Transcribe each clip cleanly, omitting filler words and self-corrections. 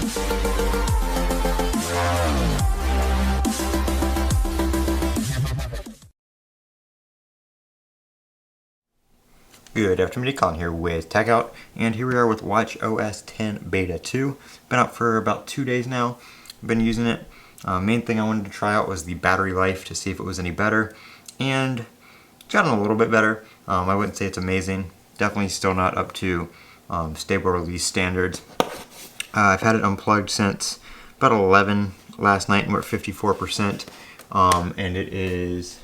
Good afternoon, Colin here with Techout, and here we are with watchOS 10 Beta 2. Been out for about 2 days now. Been using it. Main thing I wanted to try out was the battery life to see if it was any better, and it's gotten a little bit better. I wouldn't say it's amazing. Definitely still not up to stable release standards. I've had it unplugged since about 11 last night, and we're at 54%, and it is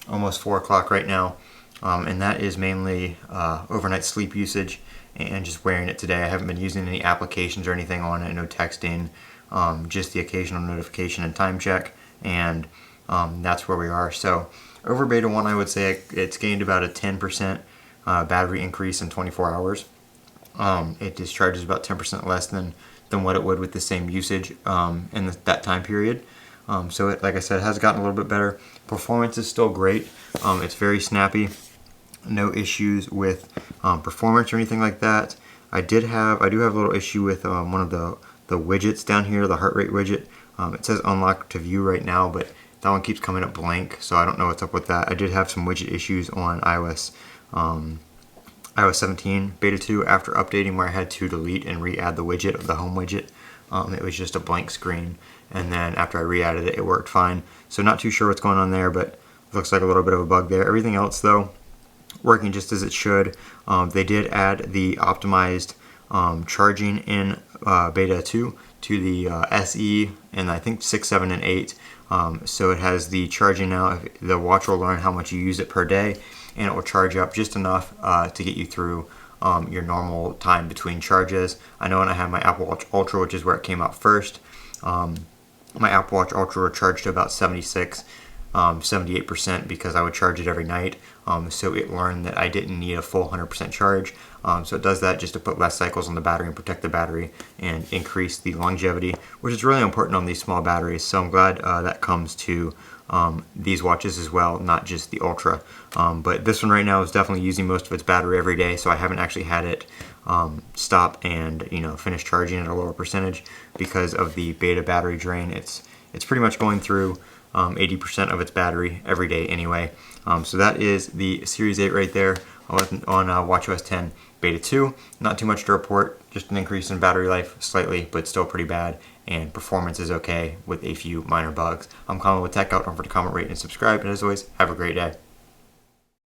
almost 4 o'clock right now. And that is mainly overnight sleep usage and just wearing it today. I haven't been using any applications or anything on it, no texting, just the occasional notification and time check, and that's where we are. So over Beta 1, I would say it's gained about a 10% battery increase in 24 hours. It discharges about 10% less than what it would with the same usage in that time period. So it, like I said, has gotten a little bit better. Performance is still great. It's very snappy. No issues with performance or anything like that. I do have a little issue with one of the widgets down here, the heart rate widget. It says unlock to view right now, but that one keeps coming up blank, so I don't know what's up with that. I did have some widget issues on iOS 17 Beta 2 after updating, where I had to delete and re-add the widget, the home widget. It was just a blank screen, and then after I re-added it, it worked fine. So not too sure what's going on there, but looks like a little bit of a bug there. Everything else, though, working just as it should. They did add the optimized charging in Beta 2 to the SE and I think 6, 7, and 8. So it has the charging now. The watch will learn how much you use it per day, and it will charge up just enough to get you through your normal time between charges. I know when I have my Apple Watch Ultra, which is where it came out first, my Apple Watch Ultra charged to about 78% because I would charge it every night. So it learned that I didn't need a full 100% charge. So it does that just to put less cycles on the battery and protect the battery and increase the longevity, which is really important on these small batteries. So I'm glad that comes to these watches as well, not just the Ultra. But this one right now is definitely using most of its battery every day, so I haven't actually had it stop and finish charging at a lower percentage because of the beta battery drain. It's pretty much going through 80% of its battery every day anyway. So that is the Series 8 right there on watchOS 10 Beta 2. Not too much to report, just an increase in battery life slightly, but still pretty bad, and performance is okay with a few minor bugs. I'm Colin with Techout. Don't forget to comment, rate, and subscribe, and as always, have a great day.